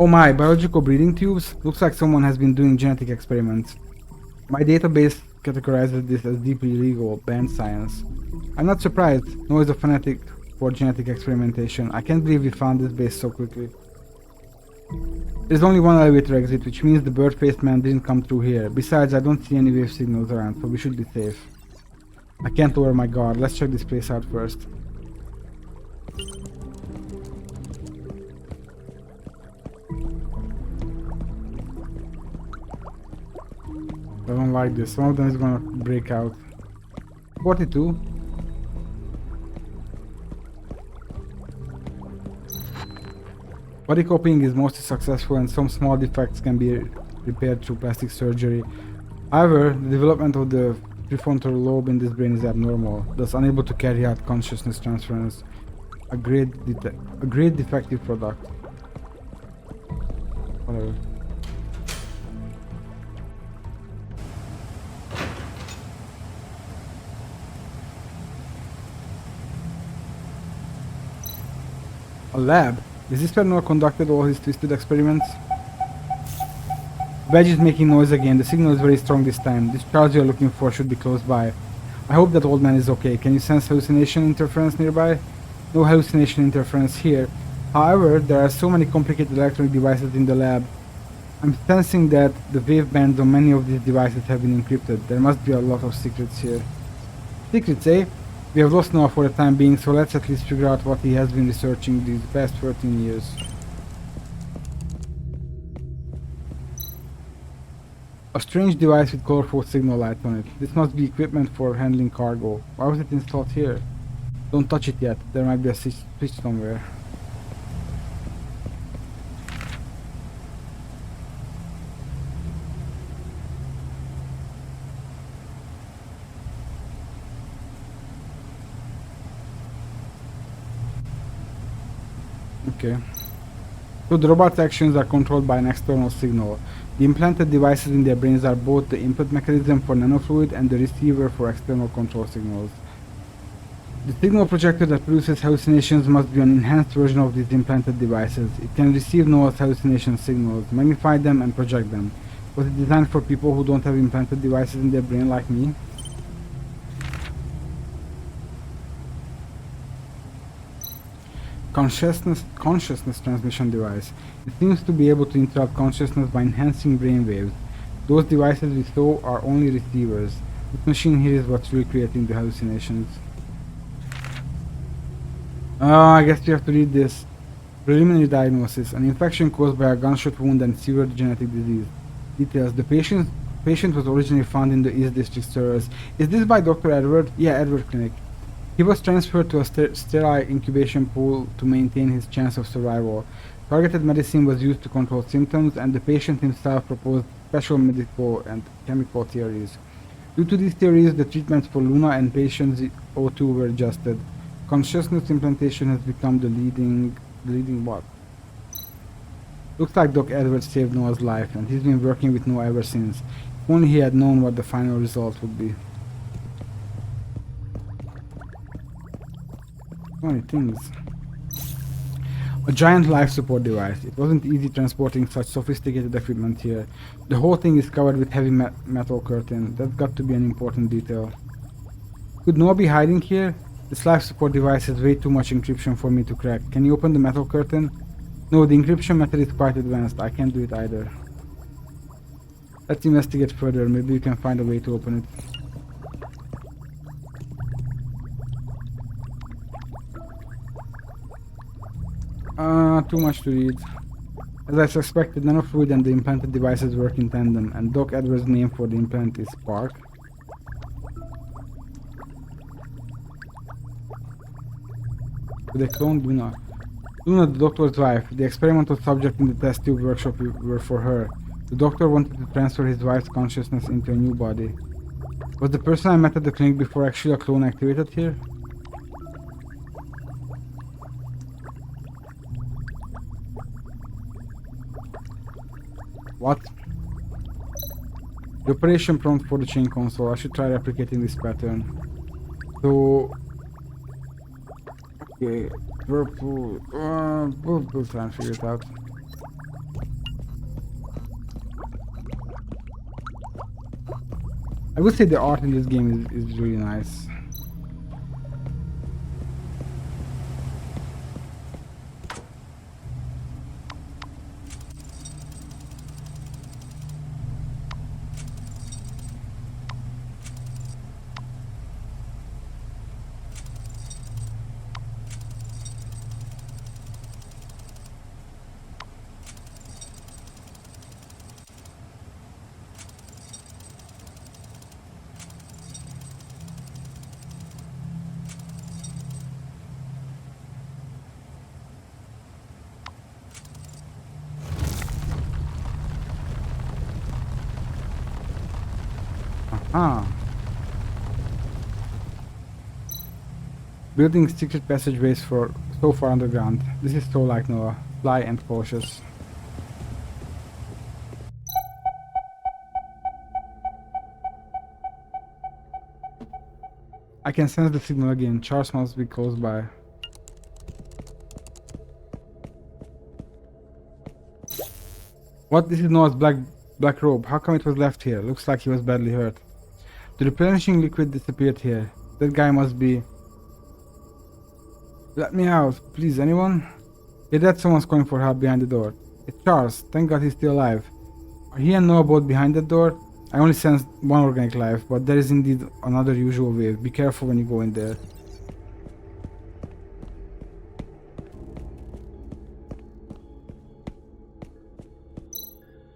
Oh my, biological breathing tubes? Looks like someone has been doing genetic experiments. My database categorizes this as deeply illegal, banned science. I'm not surprised. No is a fanatic for genetic experimentation. I can't believe we found this base so quickly. There's only one elevator exit, which means the bird-faced man didn't come through here. Besides, I don't see any wave signals around, so we should be safe. I can't lower my guard. Let's check this place out first. I don't like this. One of them is gonna break out. 42. Body copying is mostly successful and some small defects can be repaired through plastic surgery. However, the development of the prefrontal lobe in this brain is abnormal, thus unable to carry out consciousness transference. A great defective product. Whatever. A lab? Is this where Noah conducted all his twisted experiments? The badge is making noise again. The signal is very strong this time. This Charles you're looking for should be close by. I hope that old man is okay. Can you sense hallucination interference nearby? No hallucination interference here. However, there are so many complicated electronic devices in the lab. I'm sensing that the wave bands on many of these devices have been encrypted. There must be a lot of secrets here. Secrets, eh? We have lost Noah for the time being, so let's at least figure out what he has been researching these past 13 years. A strange device with colorful signal lights on it. This must be equipment for handling cargo. Why was it installed here? Don't touch it yet. There might be a switch somewhere. Okay. So the robot's actions are controlled by an external signal. The implanted devices in their brains are both the input mechanism for nanofluid and the receiver for external control signals. The signal projector that produces hallucinations must be an enhanced version of these implanted devices. It can receive Noah's hallucination signals, magnify them, and project them. Was it designed for people who don't have implanted devices in their brain like me? Consciousness transmission device. It seems to be able to interrupt consciousness by enhancing brain waves. Those devices we saw are only receivers. This machine here is what's really creating the hallucinations. I guess we have to read this. Preliminary diagnosis. An infection caused by a gunshot wound and severe genetic disease. Details. The patient was originally found in the East District sewers. Is this by Dr. Edward? Yeah, Edward Clinic. He was transferred to a sterile incubation pool to maintain his chance of survival. Targeted medicine was used to control symptoms, and the patient himself proposed special medical and chemical theories. Due to these theories, the treatments for Luna and patient O2 were adjusted. Consciousness implantation has become the leading what? Looks like Doc Edwards saved Noah's life, and he's been working with Noah ever since. If only he had known what the final result would be. So many things. A giant life support device. It wasn't easy transporting such sophisticated equipment here. The whole thing is covered with heavy metal curtain. That's got to be an important detail. Could Noah be hiding here? This life support device has way too much encryption for me to crack. Can you open the metal curtain? No, the encryption method is quite advanced. I can't do it either. Let's investigate further. Maybe we can find a way to open it. Too much to read. As I suspected, nanofluid and the implanted devices work in tandem, and Doc Edwards' name for the implant is Spark. They cloned Luna. Luna, the doctor's wife. The experimental subject in the test tube workshop were for her. The doctor wanted to transfer his wife's consciousness into a new body. Was the person I met at the clinic before actually a clone activated here? What? The operation prompt for the chain console. I should try replicating this pattern. So... okay, purple... we'll try and figure it out. I would say the art in this game is really nice. Ah. Building secret passageways for so far underground. This is so like Noah. Fly and cautious. I can sense the signal again. Charles must be close by. What? This is Noah's black robe. How come it was left here? Looks like he was badly hurt. The replenishing liquid disappeared here. That guy must be... Let me out, please, anyone? Yeah, that someone's calling for help behind the door. It's Charles. Thank God he's still alive. Are he and Noah both behind that door? I only sensed one organic life, but there is indeed another usual wave. Be careful when you go in there.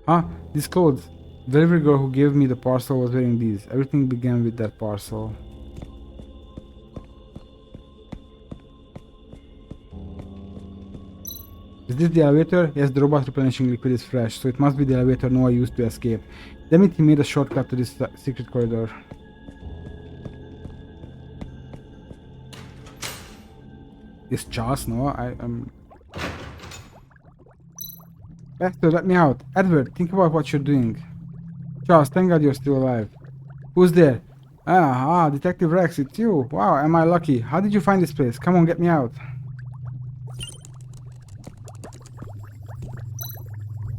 Huh? These clothes. The delivery girl who gave me the parcel was wearing these. Everything began with that parcel. Is this the elevator? Yes, the robot replenishing liquid is fresh, so it must be the elevator Noah used to escape. Damn it, he made a shortcut to this secret corridor. Is Charles Noah? Bastard, let me out. Edward, think about what you're doing. Charles, thank God you're still alive. Who's there? Detective Rex, it's you. Wow, am I lucky. How did you find this place? Come on, get me out.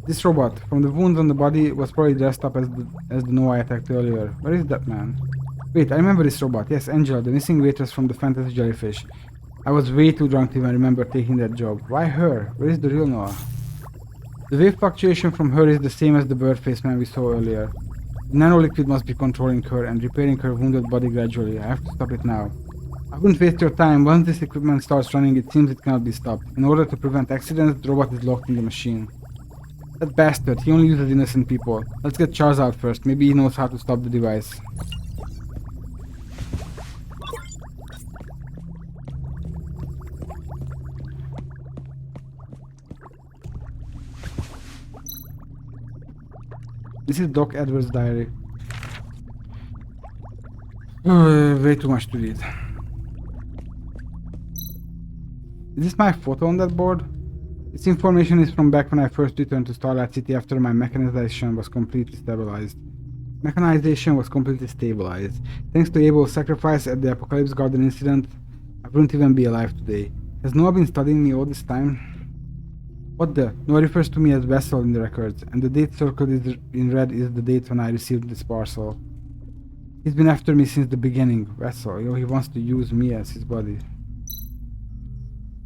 This robot, from the wounds on the body, was probably dressed up as the Noah I attacked earlier. Where is that man? Wait, I remember this robot. Yes, Angela, the missing waitress from the fantasy jellyfish. I was way too drunk to even remember taking that job. Why her? Where is the real Noah? The wave fluctuation from her is the same as the bird face man we saw earlier. The nanoliquid must be controlling her and repairing her wounded body gradually. I have to stop it now. I wouldn't waste your time. Once this equipment starts running, it seems it cannot be stopped. In order to prevent accidents, the robot is locked in the machine. That bastard, he only uses innocent people. Let's get Charles out first. Maybe he knows how to stop the device. This is Doc Edwards' diary. Way too much to read. Is this my photo on that board? This information is from back when I first returned to Starlight City after my mechanization was completely stabilized. Thanks to Abel's sacrifice at the Apocalypse Garden incident, I wouldn't even be alive today. Has Noah been studying me all this time? What the? Noah refers to me as Vessel in the records, and the date circled in red is the date when I received this parcel. He's been after me since the beginning. Vessel, he wants to use me as his body.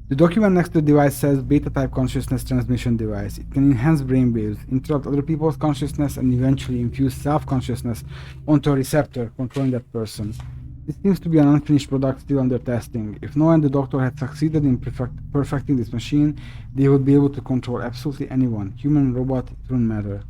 The document next to the device says beta-type consciousness transmission device. It can enhance brainwaves, interrupt other people's consciousness, and eventually infuse self-consciousness onto a receptor controlling that person. This seems to be an unfinished product still under testing. If Noah and the doctor had succeeded in perfecting this machine, they would be able to control absolutely anyone. Human, robot, it wouldn't matter.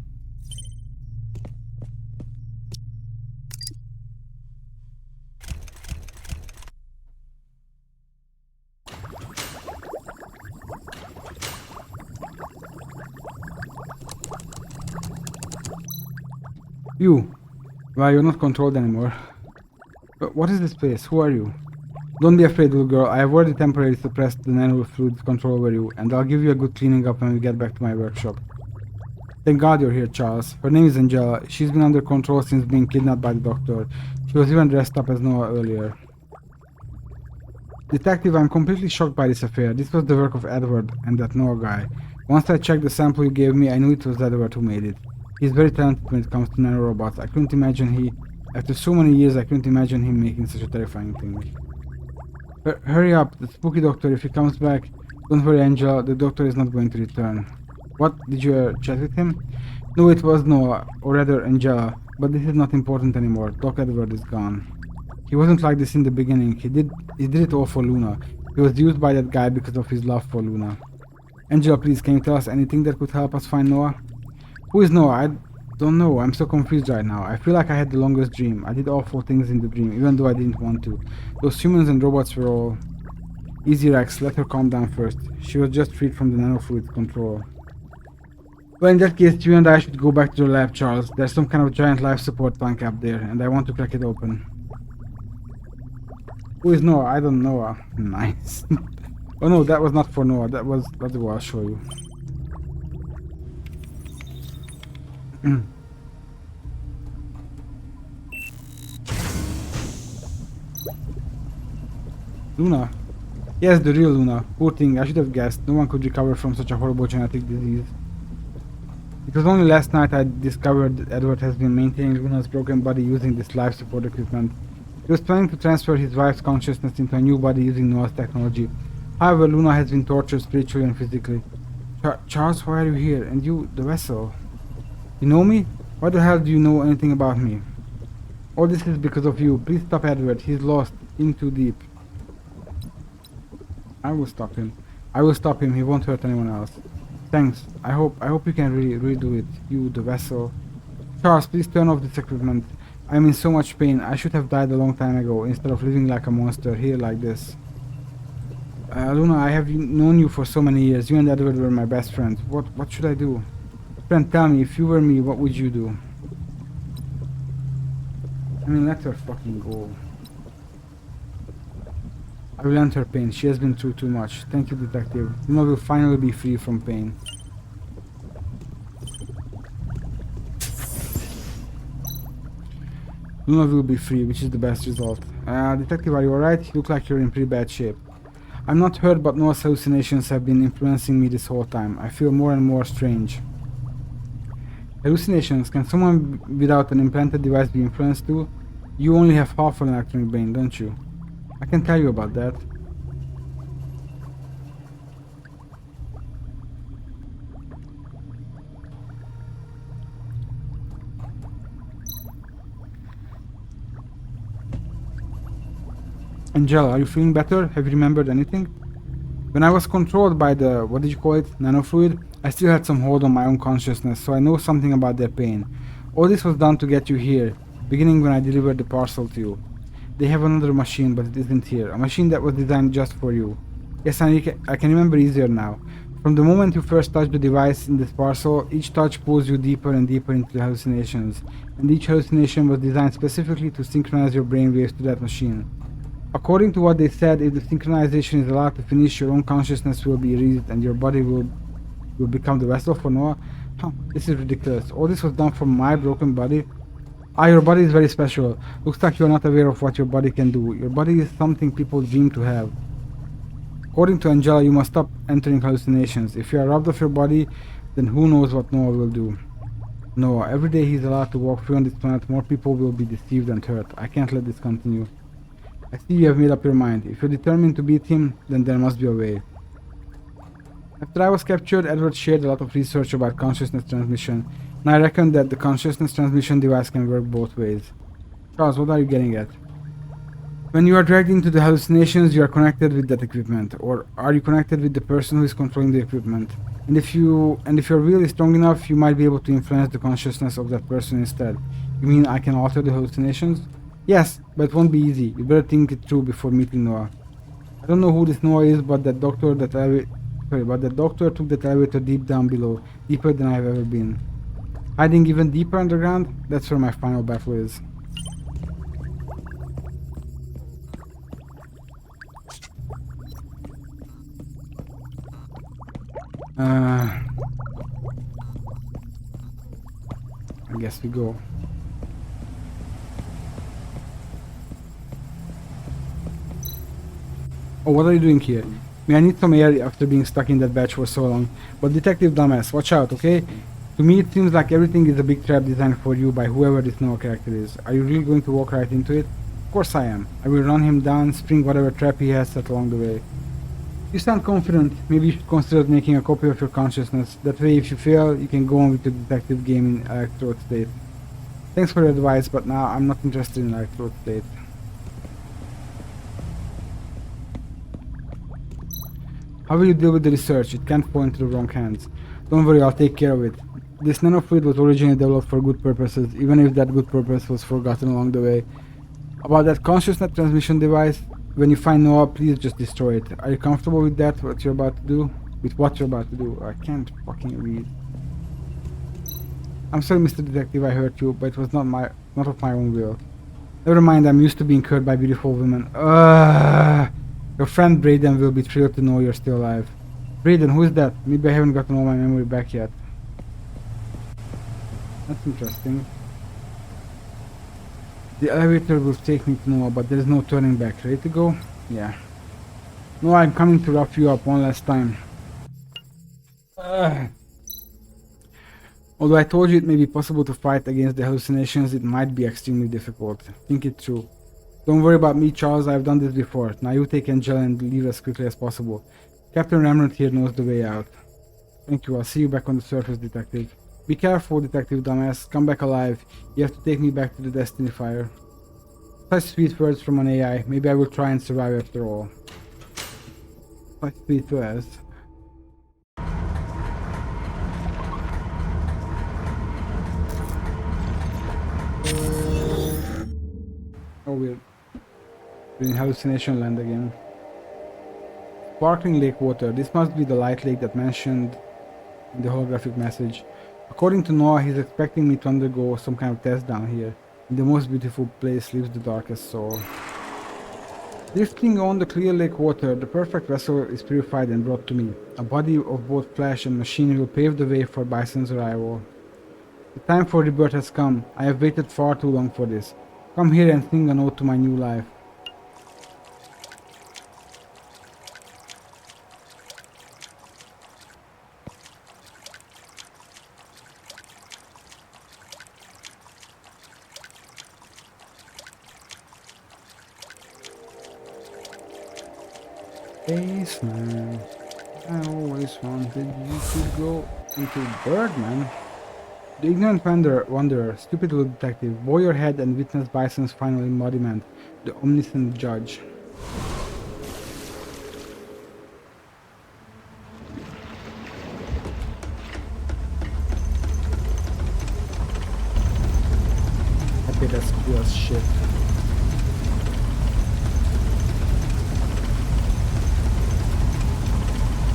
You. Well, you're not controlled anymore. But what is this place? Who are you? Don't be afraid, little girl. I have already temporarily suppressed the nanofluid control over you, and I'll give you a good cleaning up when we get back to my workshop. Thank God you're here, Charles. Her name is Angela. She's been under control since being kidnapped by the doctor. She was even dressed up as Noah earlier. Detective, I'm completely shocked by this affair. This was the work of Edward and that Noah guy. Once I checked the sample you gave me, I knew it was Edward who made it. He's very talented when it comes to nanorobots. I couldn't imagine he... After so many years, I couldn't imagine him making such a terrifying thing. Hurry up, the spooky doctor, if he comes back. Don't worry, Angela, the doctor is not going to return. What? Did you chat with him? No, it was Noah, or rather Angela, but this is not important anymore. Doc Edward is gone. He wasn't like this in the beginning. He did it all for Luna. He was used by that guy because of his love for Luna. Angela, please, can you tell us anything that could help us find Noah? Who is Noah? I don't know. I'm so confused right now. I feel like I had the longest dream. I did awful things in the dream, even though I didn't want to. Those humans and robots were all... Easy, Rex. Let her calm down first. She was just freed from the nanofluid control. Well, in that case, you and I should go back to the lab, Charles. There's some kind of giant life support tank up there, and I want to crack it open. Who is Noah? I don't know. Nice. Oh no, that was not for Noah. That was... I'll show you. Luna? Yes, the real Luna. Poor thing, I should have guessed. No one could recover from such a horrible genetic disease. It was only last night I discovered that Edward has been maintaining Luna's broken body using this life support equipment. He was planning to transfer his wife's consciousness into a new body using Noah's technology. However, Luna has been tortured spiritually and physically. Charles, why are you here? And you, the vessel? You know me? Why the hell do you know anything about me? All this is because of you. Please stop Edward. He's lost. In too deep. I will stop him. I will stop him. He won't hurt anyone else. Thanks. I hope you can really do it. You, the vessel. Charles, please turn off this equipment. I'm in so much pain. I should have died a long time ago instead of living like a monster here like this. Luna, I have known you for so many years. You and Edward were my best friends. What should I do? Friend, tell me, if you were me, what would you do? I mean, let her fucking go. I will end her pain. She has been through too much. Thank you, detective. Luna will finally be free from pain. Luna will be free, which is the best result. Detective, are you alright? You look like you're in pretty bad shape. I'm not hurt, but Noah's hallucinations have been influencing me this whole time. I feel more and more strange. Hallucinations? Can someone without an implanted device be influenced too? You only have half an electronic brain, don't you? I can tell you about that. Angela, are you feeling better? Have you remembered anything? When I was controlled by the, what did you call it, nanofluid, I still had some hold on my own consciousness, so I know something about their pain. All this was done to get you here, beginning when I delivered the parcel to you. They have another machine, but it isn't here. A machine that was designed just for you. Yes, I can remember easier now. From the moment you first touched the device in this parcel, each touch pulls you deeper and deeper into the hallucinations. And each hallucination was designed specifically to synchronize your brainwaves to that machine. According to what they said, if the synchronization is allowed to finish, your own consciousness will be erased and your body will become the vessel for Noah. This is ridiculous. All this was done for my broken body. Your body is very special. Looks like you're not aware of what your body can do. Your body is something people dream to have. According to Angela, you must stop entering hallucinations. If you are robbed of your body, then who knows what Noah will do. Noah, every day he's allowed to walk free on this planet, more people will be deceived and hurt. I can't let this continue. I see you have made up your mind. If you're determined to beat him, then there must be a way. After I was captured, Edward shared a lot of research about consciousness transmission, and I reckon that the consciousness transmission device can work both ways. Charles, what are you getting at? When you are dragged into the hallucinations, you are connected with that equipment, or are you connected with the person who is controlling the equipment? And if you're really strong enough, you might be able to influence the consciousness of that person instead. You mean I can alter the hallucinations? Yes, but it won't be easy. You better think it through before meeting Noah. I don't know who this Noah is, but that doctor took that elevator deep down below, deeper than I have ever been. Hiding even deeper underground? That's where my final battle is. I guess we go. Oh, what are you doing here? I need some air after being stuck in that batch for so long. But Detective Dumbass, watch out, okay? To me, it seems like everything is a big trap designed for you by whoever this Noah character is. Are you really going to walk right into it? Of course I am. I will run him down, spring whatever trap he has set along the way. You sound confident. Maybe you should consider making a copy of your consciousness. That way, if you fail, you can go on with the detective game in electrode state. Thanks for your advice, but now I'm not interested in electrode state. How will you deal with the research? It can't fall into the wrong hands. Don't worry, I'll take care of it. This nanofluid was originally developed for good purposes, even if that good purpose was forgotten along the way. About that consciousness transmission device, when you find Noah, please just destroy it. Are you comfortable with that, what you're about to do? With what you're about to do? I can't fucking read. I'm sorry, Mr. Detective, I hurt you, but it was not of my own will. Never mind, I'm used to being hurt by beautiful women. Your friend Brayden will be thrilled to know you're still alive. Brayden, who is that? Maybe I haven't gotten all my memory back yet. That's interesting. The elevator will take me to Noah, but there is no turning back. Ready to go? Yeah. Noah, I'm coming to rough you up one last time. Although I told you it may be possible to fight against the hallucinations, it might be extremely difficult. Think it through. Don't worry about me, Charles, I've done this before. Now you take Angela and leave as quickly as possible. Captain Remnant here knows the way out. Thank you, I'll see you back on the surface, Detective. Be careful, Detective Dumbass. Come back alive. You have to take me back to the Destiny Fire. Such sweet words from an AI. Maybe I will try and survive after all. Such sweet words. Oh, we're in hallucination land again. Sparkling lake water. This must be the light lake that mentioned in the holographic message. According to Noah, he's expecting me to undergo some kind of test down here. In the most beautiful place lives the darkest soul. Drifting on the clear lake water, the perfect vessel is purified and brought to me. A body of both flesh and machine will pave the way for Bison's arrival. The time for rebirth has come. I have waited far too long for this. Come here and sing an ode to my new life. Spaceman, I always wanted you to go into Birdman. The ignorant wanderer, stupid little detective, bow your head and witness Bison's final embodiment, the omniscient judge. Okay, that's cool as shit.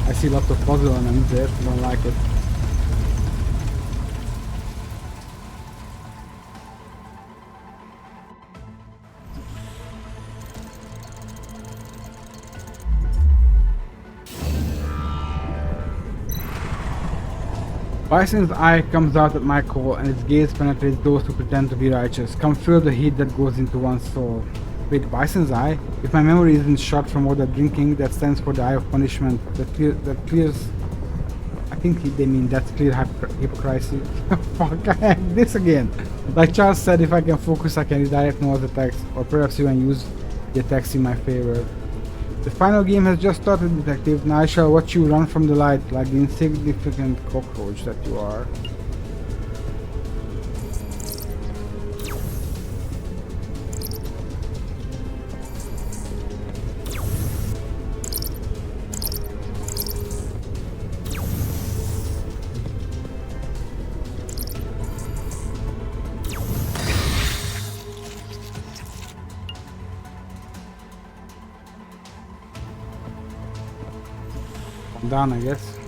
I see lots of puzzle elements there, don't like it. Bison's eye comes out at my call and its gaze penetrates those who pretend to be righteous. Come feel the heat that goes into one's soul. Wait, Bison's eye? If my memory isn't shot from all that drinking, that stands for the eye of punishment. That clears... I think they mean that's clear hypocrisy. Fuck, I have this again. Like Charles said, if I can focus I can redirect Noah's attacks, or perhaps even use the attacks in my favor. The final game has just started, Detective. Now I shall watch you run from the light like the insignificant cockroach that you are. I'm down, I guess.